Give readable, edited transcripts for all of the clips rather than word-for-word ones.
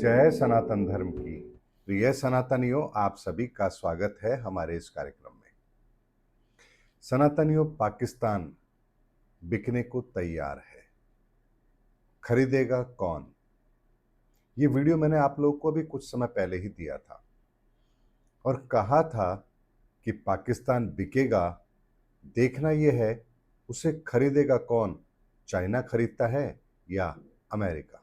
जय सनातन धर्म की। प्रिय सनातनियों, आप सभी का स्वागत है हमारे इस कार्यक्रम में। सनातनियों, पाकिस्तान बिकने को तैयार है। खरीदेगा कौन? ये वीडियो मैंने आप लोगों को भी कुछ समय पहले ही दिया था और कहा था कि पाकिस्तान बिकेगा, देखना यह है उसे खरीदेगा कौन। चाइना खरीदता है या अमेरिका?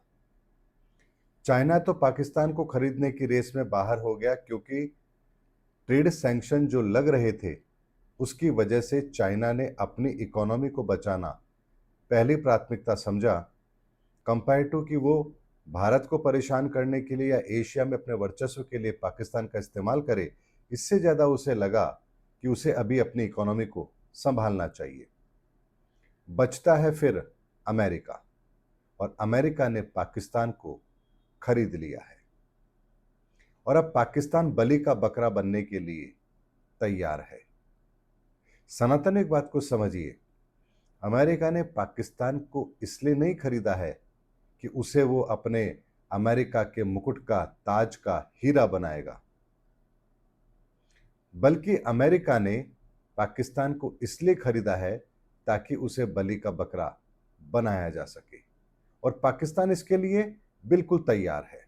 चाइना तो पाकिस्तान को खरीदने की रेस में बाहर हो गया, क्योंकि ट्रेड सैंक्शन जो लग रहे थे उसकी वजह से चाइना ने अपनी इकोनॉमी को बचाना पहली प्राथमिकता समझा, कंपेयर टू कि वो भारत को परेशान करने के लिए या एशिया में अपने वर्चस्व के लिए पाकिस्तान का इस्तेमाल करे। इससे ज़्यादा उसे लगा कि उसे अभी अपनी इकोनॉमी को संभालना चाहिए। बचता है फिर अमेरिका, और अमेरिका ने पाकिस्तान को खरीद लिया है और अब पाकिस्तान बलि का बकरा बनने के लिए तैयार है। सनातन एक बात को समझिए, अमेरिका ने पाकिस्तान को इसलिए नहीं खरीदा है कि उसे वो अपने अमेरिका के मुकुट का, ताज का हीरा बनाएगा, बल्कि अमेरिका ने पाकिस्तान को इसलिए खरीदा है ताकि उसे बलि का बकरा बनाया जा सके, और पाकिस्तान इसके लिए बिल्कुल तैयार है।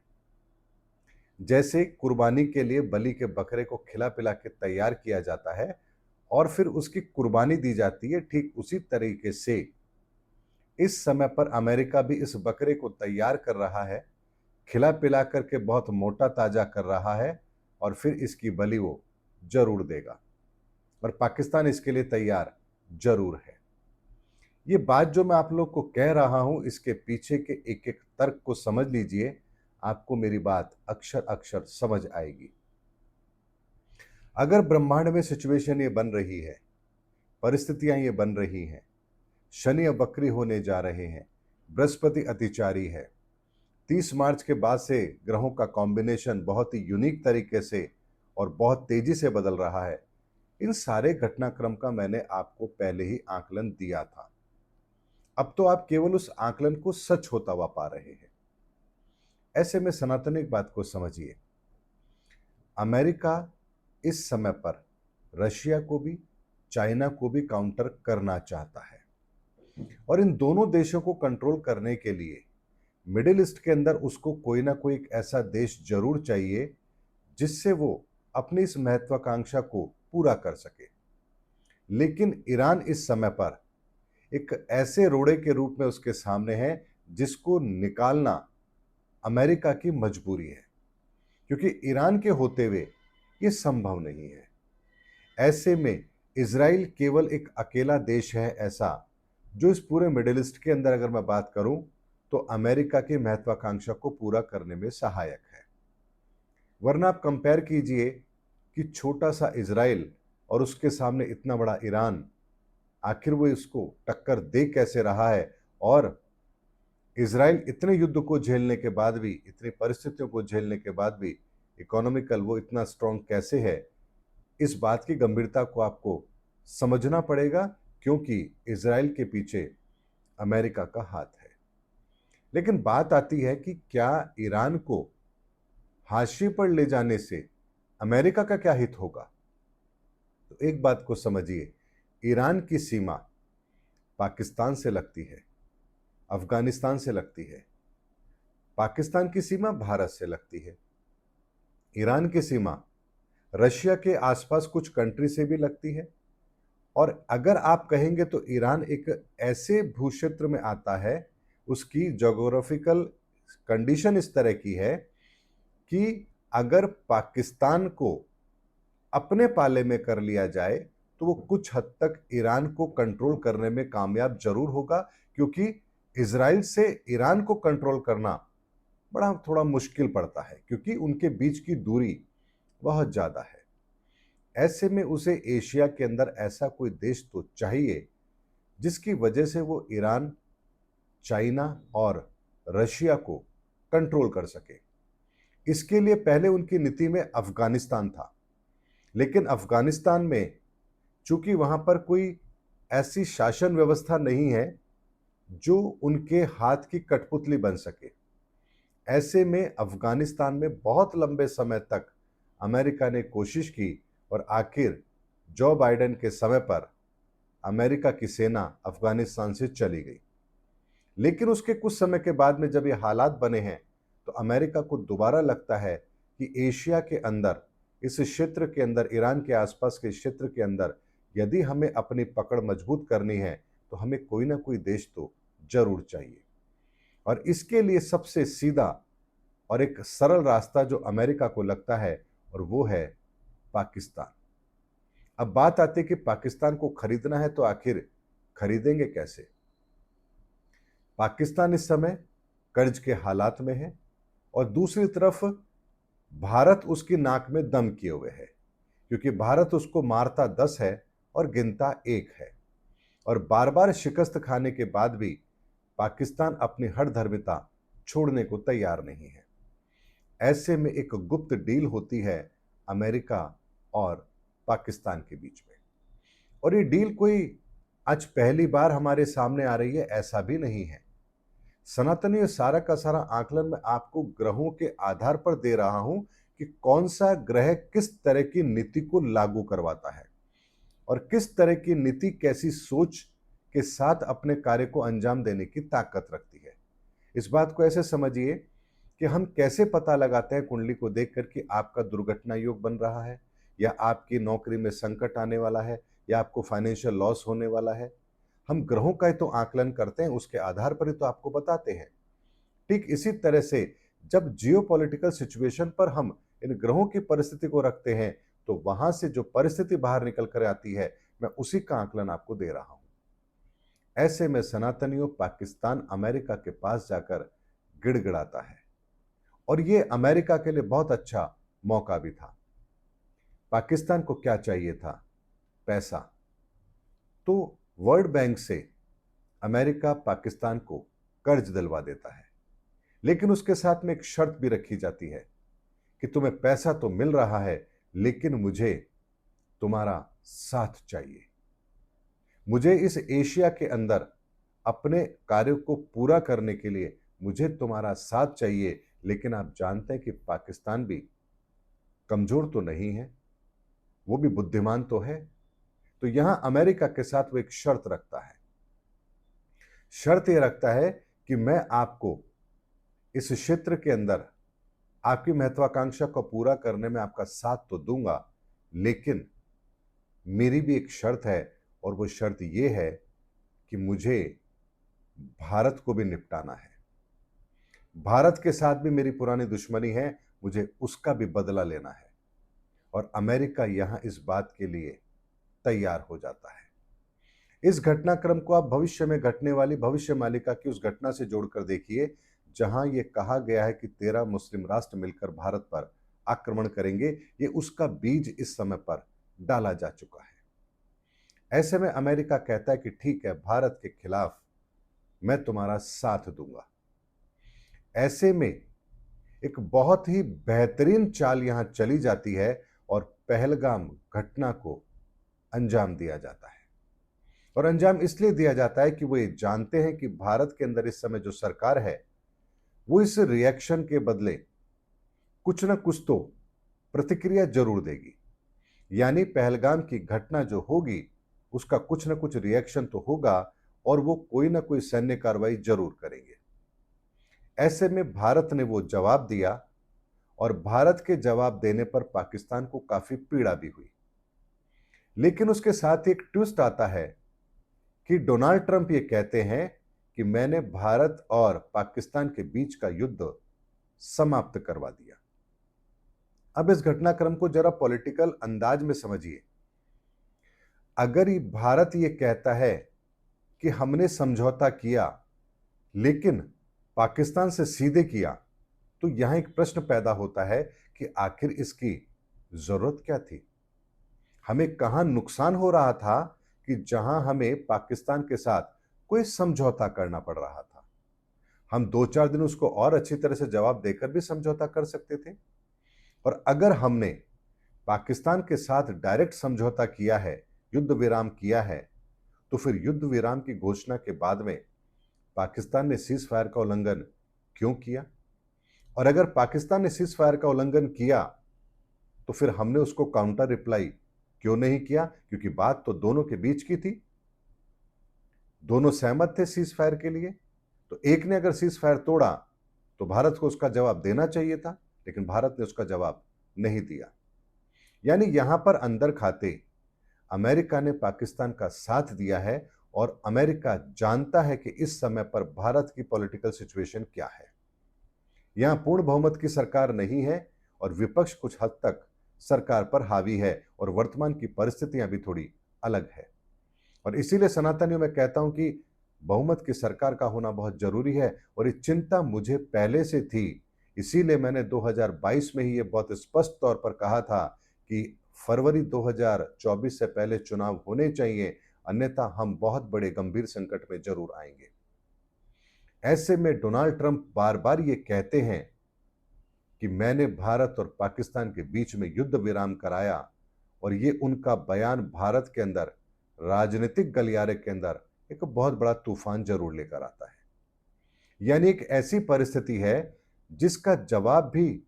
जैसे कुर्बानी के लिए बलि के बकरे को खिला पिला के तैयार किया जाता है और फिर उसकी कुर्बानी दी जाती है, ठीक उसी तरीके से इस समय पर अमेरिका भी इस बकरे को तैयार कर रहा है, खिला पिला करके बहुत मोटा ताजा कर रहा है, और फिर इसकी बलि वो जरूर देगा, और पाकिस्तान इसके लिए तैयार जरूर है। ये बात जो मैं आप लोग को कह रहा हूं, इसके पीछे के एक एक तर्क को समझ लीजिए, आपको मेरी बात अक्षर अक्षर समझ आएगी। अगर ब्रह्मांड में सिचुएशन ये बन रही है, परिस्थितियां ये बन रही हैं, शनि अब वक्री होने जा रहे हैं, बृहस्पति अतिचारी है, 30 मार्च के बाद से ग्रहों का कॉम्बिनेशन बहुत ही यूनिक तरीके से और बहुत तेजी से बदल रहा है। इन सारे घटनाक्रम का मैंने आपको पहले ही आकलन दिया था। अब तो आप केवल उस आकलन को सच होता हुआ पा रहे हैं। ऐसे में सनातन एक बात को समझिए, अमेरिका इस समय पर रशिया को भी, चाइना को भी काउंटर करना चाहता है, और इन दोनों देशों को कंट्रोल करने के लिए मिडिल ईस्ट के अंदर उसको कोई ना कोई एक ऐसा देश जरूर चाहिए जिससे वो अपनी इस महत्वाकांक्षा को पूरा कर सके। लेकिन ईरान इस समय पर एक ऐसे रोड़े के रूप में उसके सामने है जिसको निकालना अमेरिका की मजबूरी है, क्योंकि ईरान के होते हुए ये संभव नहीं है। ऐसे में इजराइल केवल एक अकेला देश है ऐसा जो इस पूरे मिडिल ईस्ट के अंदर, अगर मैं बात करूं, तो अमेरिका की महत्वाकांक्षा को पूरा करने में सहायक है। वरना आप कंपेयर कीजिए कि छोटा सा इजराइल और उसके सामने इतना बड़ा ईरान, आखिर वो इसको टक्कर दे कैसे रहा है, और इजराइल इतने युद्ध को झेलने के बाद भी, इतनी परिस्थितियों को झेलने के बाद भी इकोनॉमिकल वो इतना स्ट्रांग कैसे है। इस बात की गंभीरता को आपको समझना पड़ेगा, क्योंकि इजराइल के पीछे अमेरिका का हाथ है। लेकिन बात आती है कि क्या ईरान को हाशिए पर ले जाने से अमेरिका का क्या हित होगा? तो एक बात को समझिए, ईरान की सीमा पाकिस्तान से लगती है, अफगानिस्तान से लगती है, पाकिस्तान की सीमा भारत से लगती है, ईरान की सीमा रशिया के आसपास कुछ कंट्री से भी लगती है, और अगर आप कहेंगे तो ईरान एक ऐसे भूक्षेत्र में आता है, उसकी ज्योग्राफिकल कंडीशन इस तरह की है कि अगर पाकिस्तान को अपने पाले में कर लिया जाए तो वो कुछ हद तक ईरान को कंट्रोल करने में कामयाब जरूर होगा, क्योंकि इजराइल से ईरान को कंट्रोल करना बड़ा थोड़ा मुश्किल पड़ता है, क्योंकि उनके बीच की दूरी बहुत ज्यादा है। ऐसे में उसे एशिया के अंदर ऐसा कोई देश तो चाहिए जिसकी वजह से वो ईरान, चाइना और रशिया को कंट्रोल कर सके। इसके लिए पहले उनकी नीति में अफगानिस्तान था, लेकिन अफगानिस्तान में चूंकि वहां पर कोई ऐसी शासन व्यवस्था नहीं है जो उनके हाथ की कठपुतली बन सके, ऐसे में अफगानिस्तान में बहुत लंबे समय तक अमेरिका ने कोशिश की और आखिर जो बाइडेन के समय पर अमेरिका की सेना अफगानिस्तान से चली गई। लेकिन उसके कुछ समय के बाद में जब ये हालात बने हैं तो अमेरिका को दोबारा लगता है कि एशिया के अंदर, इस क्षेत्र के अंदर, ईरान के आसपास के क्षेत्र के अंदर यदि हमें अपनी पकड़ मजबूत करनी है तो हमें कोई ना कोई देश तो जरूर चाहिए। और इसके लिए सबसे सीधा और एक सरल रास्ता जो अमेरिका को लगता है और वो है पाकिस्तान। अब बात आती है कि पाकिस्तान को खरीदना है तो आखिर खरीदेंगे कैसे? पाकिस्तान इस समय कर्ज के हालात में है और दूसरी तरफ भारत उसकी नाक में दम किए हुए है, क्योंकि भारत उसको मारता 10 है और गिनता 1 है। और बार बार शिकस्त खाने के बाद भी पाकिस्तान अपनी हठधर्मिता छोड़ने को तैयार नहीं है। ऐसे में एक गुप्त डील होती है अमेरिका और पाकिस्तान के बीच में। और ये डील कोई आज पहली बार हमारे सामने आ रही है ऐसा भी नहीं है। सनातनी और सारा का सारा आकलन मैं आपको ग्रहों के आधार पर दे रहा हूं कि कौन सा ग्रह किस तरह की नीति को लागू करवाता है और किस तरह की नीति कैसी सोच के साथ अपने कार्य को अंजाम देने की ताकत रखती है। इस बात को ऐसे समझिए कि हम कैसे पता लगाते हैं कुंडली को देखकर कि आपका दुर्घटना योग बन रहा है या आपकी नौकरी में संकट आने वाला है या आपको फाइनेंशियल लॉस होने वाला है। हम ग्रहों का ही तो आकलन करते हैं, उसके आधार पर ही तो आपको बताते हैं। ठीक इसी तरह से जब जियोपॉलिटिकल सिचुएशन पर हम इन ग्रहों की परिस्थिति को रखते हैं तो वहां से जो परिस्थिति बाहर निकल कर आती है मैं उसी का आकलन आपको दे रहा हूं। ऐसे में सनातनियों पाकिस्तान अमेरिका के पास जाकर गिड़गिड़ाता है और ये अमेरिका के लिए बहुत अच्छा मौका भी था। पाकिस्तान को क्या चाहिए था? पैसा। तो वर्ल्ड बैंक से अमेरिका पाकिस्तान को कर्ज दिलवा देता है, लेकिन उसके साथ में एक शर्त भी रखी जाती है कि तुम्हें पैसा तो मिल रहा है लेकिन मुझे तुम्हारा साथ चाहिए। मुझे इस एशिया के अंदर अपने कार्य को पूरा करने के लिए मुझे तुम्हारा साथ चाहिए। लेकिन आप जानते हैं कि पाकिस्तान भी कमजोर तो नहीं है, वो भी बुद्धिमान तो है। तो यहां अमेरिका के साथ वो एक शर्त रखता है। शर्त यह रखता है कि मैं आपको इस क्षेत्र के अंदर आपकी महत्वाकांक्षा को पूरा करने में आपका साथ तो दूंगा, लेकिन मेरी भी एक शर्त है और वो शर्त ये है कि मुझे भारत को भी निपटाना है। भारत के साथ भी मेरी पुरानी दुश्मनी है, मुझे उसका भी बदला लेना है। और अमेरिका यहां इस बात के लिए तैयार हो जाता है। इस घटनाक्रम को आप भविष्य में घटने वाली भविष्य मालिका की उस घटना से जोड़कर देखिए जहां यह कहा गया है कि 13 मुस्लिम राष्ट्र मिलकर भारत पर आक्रमण करेंगे। ये उसका बीज इस समय पर डाला जा चुका है। ऐसे में अमेरिका कहता है कि ठीक है, भारत के खिलाफ मैं तुम्हारा साथ दूंगा। ऐसे में एक बहुत ही बेहतरीन चाल यहां चली जाती है और पहलगाम घटना को अंजाम दिया जाता है। और अंजाम इसलिए दिया जाता है कि वो ये जानते हैं कि भारत के अंदर इस समय जो सरकार है वो इस रिएक्शन के बदले कुछ ना कुछ तो प्रतिक्रिया जरूर देगी। यानी पहलगाम की घटना जो होगी उसका कुछ ना कुछ रिएक्शन तो होगा और वो कोई ना कोई सैन्य कार्रवाई जरूर करेंगे। ऐसे में भारत ने वो जवाब दिया और भारत के जवाब देने पर पाकिस्तान को काफी पीड़ा भी हुई। लेकिन उसके साथ एक ट्विस्ट आता है कि डोनाल्ड ट्रंप ये कहते हैं कि मैंने भारत और पाकिस्तान के बीच का युद्ध समाप्त करवा दिया। अब इस घटनाक्रम को जरा पॉलिटिकल अंदाज में समझिए। अगर ये भारत ये कहता है कि हमने समझौता किया लेकिन पाकिस्तान से सीधे किया, तो यहां एक प्रश्न पैदा होता है कि आखिर इसकी जरूरत क्या थी? हमें कहां नुकसान हो रहा था कि जहां हमें पाकिस्तान के साथ कोई समझौता करना पड़ रहा था? हम 2-4 दिन उसको और अच्छी तरह से जवाब देकर भी समझौता कर सकते थे। और अगर हमने पाकिस्तान के साथ डायरेक्ट समझौता किया है, युद्ध विराम किया है, तो फिर युद्ध विराम की घोषणा के बाद में पाकिस्तान ने सीज फायर का उल्लंघन क्यों किया? और अगर पाकिस्तान ने सीज फायर का उल्लंघन किया तो फिर हमने उसको काउंटर रिप्लाई क्यों नहीं किया? क्योंकि बात तो दोनों के बीच की थी, दोनों सहमत थे सीज फायर के लिए। तो एक ने अगर सीज फायर तोड़ा तो भारत को उसका जवाब देना चाहिए था, लेकिन भारत ने उसका जवाब नहीं दिया। यानी यहां पर अंदर खाते अमेरिका ने पाकिस्तान का साथ दिया है और अमेरिका जानता है कि इस समय पर भारत की पॉलिटिकल सिचुएशन क्या है। यहां पूर्ण बहुमत की सरकार नहीं है और विपक्ष कुछ हद तक सरकार पर हावी है और वर्तमान की परिस्थितियां भी थोड़ी अलग है। और इसीलिए सनातनियों में कहता हूं कि बहुमत की सरकार का होना बहुत जरूरी है और ये चिंता मुझे पहले से थी। इसीलिए मैंने 2022 में ही ये बहुत स्पष्ट तौर पर कहा था कि फरवरी 2024 से पहले चुनाव होने चाहिए, अन्यथा हम बहुत बड़े गंभीर संकट में जरूर आएंगे। ऐसे में डोनाल्ड ट्रंप बार बार ये कहते हैं कि मैंने भारत और पाकिस्तान के बीच में युद्ध विराम कराया, और ये उनका बयान भारत के अंदर राजनीतिक गलियारे के अंदर एक बहुत बड़ा तूफान जरूर लेकर आता है। यानी एक ऐसी परिस्थिति है जिसका जवाब भी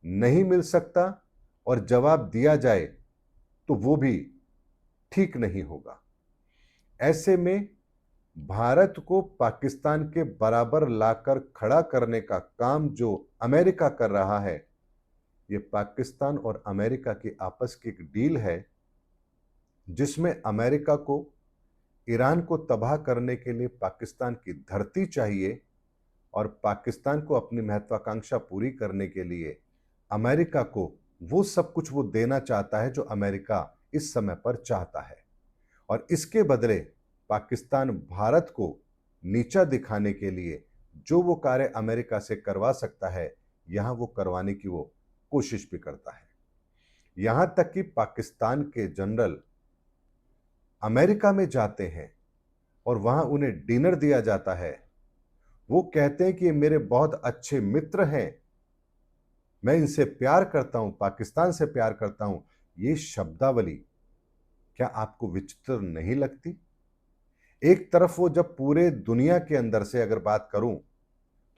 नहीं मिल सकता, और जवाब दिया जाए तो वो भी ठीक नहीं होगा। ऐसे में भारत को पाकिस्तान के बराबर लाकर खड़ा करने का काम जो अमेरिका कर रहा है, ये पाकिस्तान और अमेरिका की आपस की एक डील है जिसमें अमेरिका को ईरान को तबाह करने के लिए पाकिस्तान की धरती चाहिए, और पाकिस्तान को अपनी महत्वाकांक्षा पूरी करने के लिए अमेरिका को वो सब कुछ वो देना चाहता है जो अमेरिका इस समय पर चाहता है। और इसके बदले पाकिस्तान भारत को नीचा दिखाने के लिए जो वो कार्य अमेरिका से करवा सकता है, यहां वो करवाने की वो कोशिश भी करता है। यहां तक कि पाकिस्तान के जनरल अमेरिका में जाते हैं और वहां उन्हें डिनर दिया जाता है। वो कहते हैं कि ये मेरे बहुत अच्छे मित्र हैं, मैं इनसे प्यार करता हूं, पाकिस्तान से प्यार करता हूं। ये शब्दावली क्या आपको विचित्र नहीं लगती? एक तरफ वो जब पूरे दुनिया के अंदर से अगर बात करूं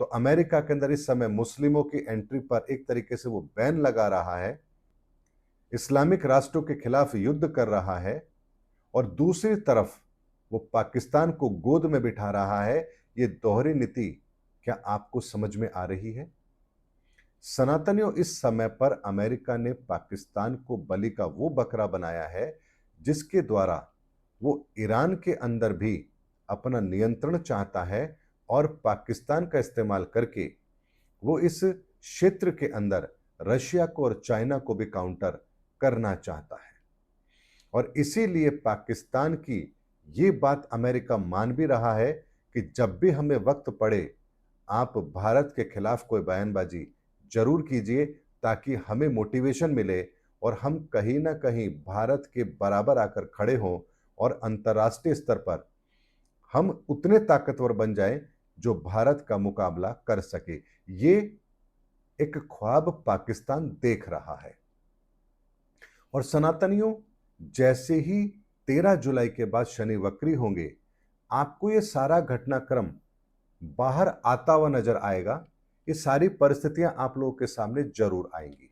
तो अमेरिका के अंदर इस समय मुस्लिमों की एंट्री पर एक तरीके से वो बैन लगा रहा है, इस्लामिक राष्ट्रों के खिलाफ युद्ध कर रहा है, और दूसरी तरफ वो पाकिस्तान को गोद में बिठा रहा है। ये दोहरी नीति क्या आपको समझ में आ रही है? सनातनियों, इस समय पर अमेरिका ने पाकिस्तान को बलि का वो बकरा बनाया है जिसके द्वारा वो ईरान के अंदर भी अपना नियंत्रण चाहता है, और पाकिस्तान का इस्तेमाल करके वो इस क्षेत्र के अंदर रशिया को और चाइना को भी काउंटर करना चाहता है। और इसीलिए पाकिस्तान की ये बात अमेरिका मान भी रहा है कि जब भी हमें वक्त पड़े आप भारत के खिलाफ कोई बयानबाजी जरूर कीजिए, ताकि हमें मोटिवेशन मिले और हम कहीं ना कहीं भारत के बराबर आकर खड़े हों और अंतर्राष्ट्रीय स्तर पर हम उतने ताकतवर बन जाएं जो भारत का मुकाबला कर सके। ये एक ख्वाब पाकिस्तान देख रहा है। और सनातनियों, जैसे ही 13 जुलाई के बाद शनि वक्री होंगे, आपको ये सारा घटनाक्रम बाहर आता हुआ नजर आएगा। ये सारी परिस्थितियां आप लोगों के सामने जरूर आएंगी।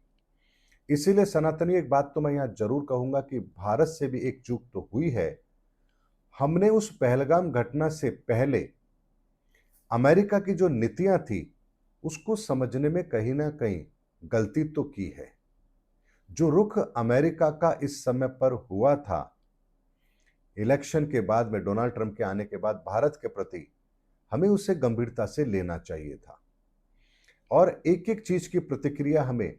इसीलिए सनातनी, एक बात तो मैं यहां जरूर कहूंगा कि भारत से भी एक चूक तो हुई है। हमने उस पहलगाम घटना से पहले अमेरिका की जो नीतियां थी उसको समझने में कहीं ना कहीं गलती तो की है। जो रुख अमेरिका का इस समय पर हुआ था इलेक्शन के बाद में, डोनाल्ड ट्रंप के आने के बाद भारत के प्रति, हमें उसे गंभीरता से लेना चाहिए था और एक एक चीज की प्रतिक्रिया हमें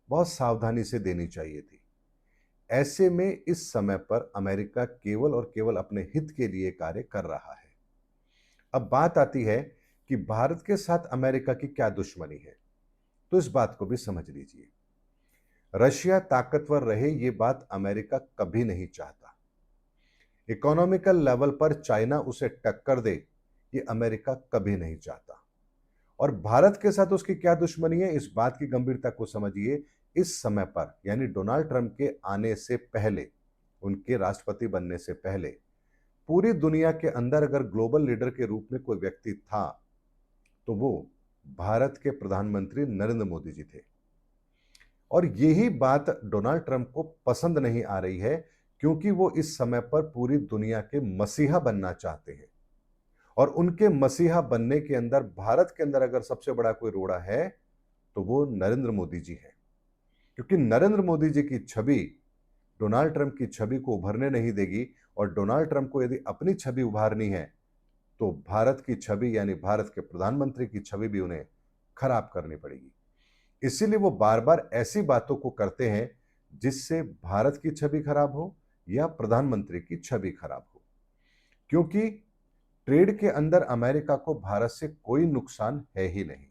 बहुत सावधानी से देनी चाहिए थी। ऐसे में इस समय पर अमेरिका केवल और केवल अपने हित के लिए कार्य कर रहा है। अब बात आती है कि भारत के साथ अमेरिका की क्या दुश्मनी है, तो इस बात को भी समझ लीजिए। रशिया ताकतवर रहे ये बात अमेरिका कभी नहीं चाहता। इकोनॉमिकल लेवल पर चाइना उसे टक्कर दे ये अमेरिका कभी नहीं चाहता। और भारत के साथ उसकी क्या दुश्मनी है, इस बात की गंभीरता को समझिए। इस समय पर यानी डोनाल्ड ट्रंप के आने से पहले, उनके राष्ट्रपति बनने से पहले, पूरी दुनिया के अंदर अगर ग्लोबल लीडर के रूप में कोई व्यक्ति था तो वो भारत के प्रधानमंत्री नरेंद्र मोदी जी थे। और यही बात डोनाल्ड ट्रंप को पसंद नहीं आ रही है, क्योंकि वो इस समय पर पूरी दुनिया के मसीहा बनना चाहते हैं। और उनके मसीहा बनने के अंदर भारत के अंदर अगर सबसे बड़ा कोई रोड़ा है तो वो नरेंद्र मोदी जी है। क्योंकि नरेंद्र मोदी जी की छवि डोनाल्ड ट्रंप की छवि को उभरने नहीं देगी, और डोनाल्ड ट्रंप को यदि अपनी छवि उभारनी है तो भारत की छवि यानी भारत के प्रधानमंत्री की छवि भी उन्हें खराब करनी पड़ेगी। इसीलिए वो बार बार ऐसी बातों को करते हैं जिससे भारत की छवि खराब हो या प्रधानमंत्री की छवि खराब हो। क्योंकि ट्रेड के अंदर अमेरिका को भारत से कोई नुकसान है ही नहीं,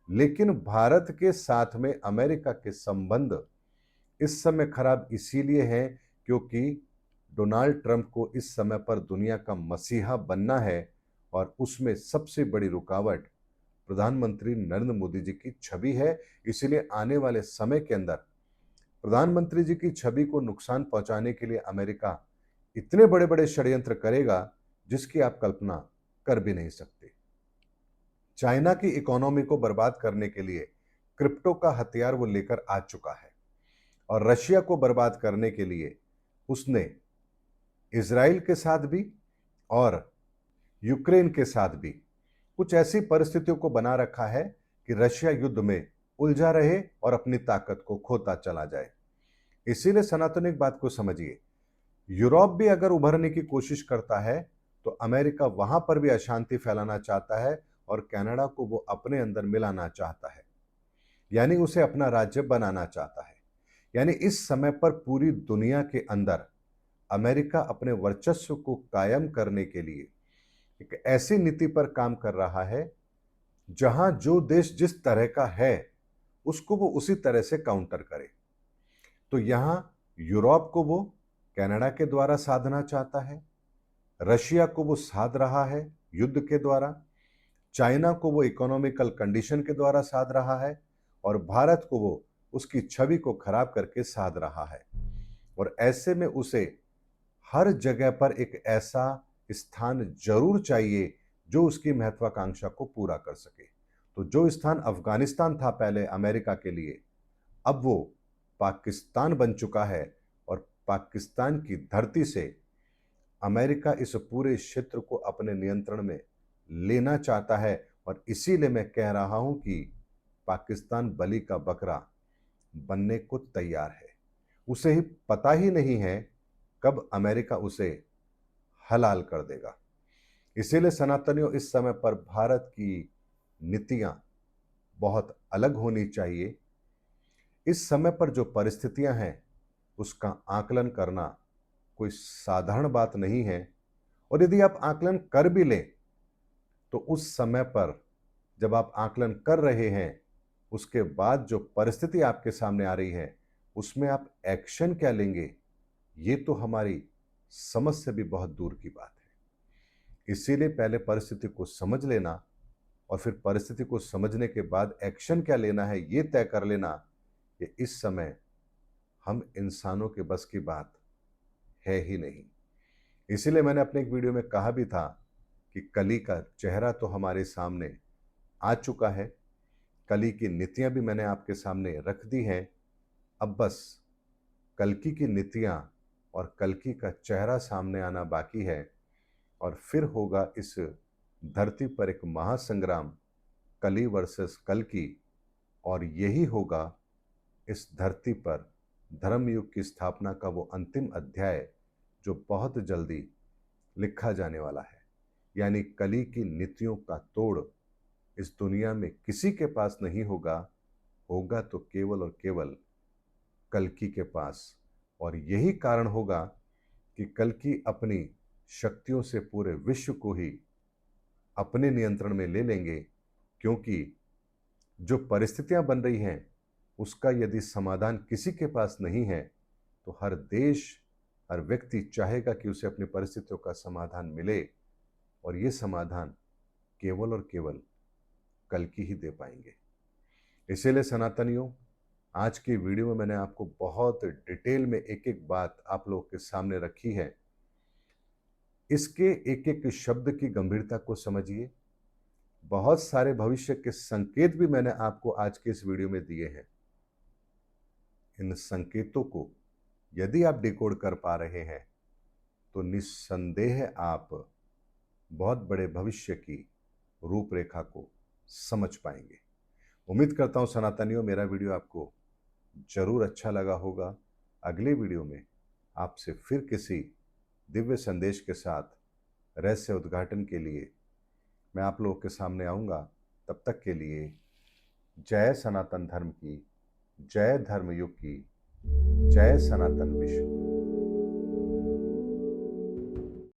लेकिन भारत के साथ में अमेरिका के संबंध इस समय खराब इसीलिए है क्योंकि डोनाल्ड ट्रंप को इस समय पर दुनिया का मसीहा बनना है, और उसमें सबसे बड़ी रुकावट प्रधानमंत्री नरेंद्र मोदी जी की छवि है। इसीलिए आने वाले समय के अंदर प्रधानमंत्री जी की छवि को नुकसान पहुंचाने के लिए अमेरिका इतने बड़े बड़े षड्यंत्र करेगा जिसकी आप कल्पना कर भी नहीं सकते। चाइना की इकोनॉमी को बर्बाद करने के लिए क्रिप्टो का हथियार वो लेकर आ चुका है, और रशिया को बर्बाद करने के लिए उसने इजराइल के साथ भी और यूक्रेन के साथ भी कुछ ऐसी परिस्थितियों को बना रखा है कि रशिया युद्ध में उलझा रहे और अपनी ताकत को खोता चला जाए। इसीलिए सनातन एक बात को समझिए, यूरोप भी अगर उभरने की कोशिश करता है तो अमेरिका वहां पर भी अशांति फैलाना चाहता है, और कनाडा को वो अपने अंदर मिलाना चाहता है, यानी उसे अपना राज्य बनाना चाहता है। यानी इस समय पर पूरी दुनिया के अंदर अमेरिका अपने वर्चस्व को कायम करने के लिए एक ऐसी नीति पर काम कर रहा है जहां जो देश जिस तरह का है उसको वो उसी तरह से काउंटर करे। तो यहां यूरोप को वो कनाडा के द्वारा साधना चाहता है, रशिया को वो साध रहा है युद्ध के द्वारा, चाइना को वो इकोनॉमिकल कंडीशन के द्वारा साध रहा है, और भारत को वो उसकी छवि को खराब करके साध रहा है। और ऐसे में उसे हर जगह पर एक ऐसा स्थान जरूर चाहिए जो उसकी महत्वाकांक्षा को पूरा कर सके। तो जो स्थान अफगानिस्तान था पहले अमेरिका के लिए, अब वो पाकिस्तान बन चुका है, और पाकिस्तान की धरती से अमेरिका इस पूरे क्षेत्र को अपने नियंत्रण में लेना चाहता है। और इसीलिए मैं कह रहा हूं कि पाकिस्तान बलि का बकरा बनने को तैयार है। उसे ही पता ही नहीं है कब अमेरिका उसे हलाल कर देगा। इसीलिए सनातनियों इस समय पर भारत की नीतियां बहुत अलग होनी चाहिए। इस समय पर जो परिस्थितियां हैं उसका आकलन करना कोई साधारण बात नहीं है, और यदि आप आकलन कर भी लें तो उस समय पर जब आप आकलन कर रहे हैं उसके बाद जो परिस्थिति आपके सामने आ रही है उसमें आप एक्शन क्या लेंगे, ये तो हमारी समझ से भी बहुत दूर की बात है। इसीलिए पहले परिस्थिति को समझ लेना, और फिर परिस्थिति को समझने के बाद एक्शन क्या लेना है ये तय कर लेना, कि इस समय हम इंसानों के बस की बात है ही नहीं। इसीलिए मैंने अपने एक वीडियो में कहा भी था कि कली का चेहरा तो हमारे सामने आ चुका है, कली की नीतियां भी मैंने आपके सामने रख दी हैं। अब बस कल्कि की नीतियां और कल्कि का चेहरा सामने आना बाकी है, और फिर होगा इस धरती पर एक महासंग्राम, कली वर्सेस कल्कि। और यही होगा इस धरती पर धर्मयुग की स्थापना का वो अंतिम अध्याय जो बहुत जल्दी लिखा जाने वाला है। यानी कली की नीतियों का तोड़ इस दुनिया में किसी के पास नहीं होगा, होगा तो केवल और केवल कल्कि के पास। और यही कारण होगा कि कल्कि अपनी शक्तियों से पूरे विश्व को ही अपने नियंत्रण में ले लेंगे, क्योंकि जो परिस्थितियां बन रही हैं उसका यदि समाधान किसी के पास नहीं है तो हर देश, हर व्यक्ति चाहेगा कि उसे अपनी परिस्थितियों का समाधान मिले, और ये समाधान केवल और केवल कल्कि ही दे पाएंगे। इसीलिए सनातनियों, आज की वीडियो में मैंने आपको बहुत डिटेल में एक एक बात आप लोगों के सामने रखी है। इसके एक एक शब्द की गंभीरता को समझिए, बहुत सारे भविष्य के संकेत भी मैंने आपको आज के इस वीडियो में दिए हैं। इन संकेतों को यदि आप डिकोड कर पा रहे हैं तो निस्संदेह आप बहुत बड़े भविष्य की रूपरेखा को समझ पाएंगे। उम्मीद करता हूं सनातनियों, मेरा वीडियो आपको जरूर अच्छा लगा होगा। अगले वीडियो में आपसे फिर किसी दिव्य संदेश के साथ रहस्य उद्घाटन के लिए मैं आप लोगों के सामने आऊंगा। तब तक के लिए जय सनातन धर्म की, जय धर्म युग की, जय सनातन विश्व।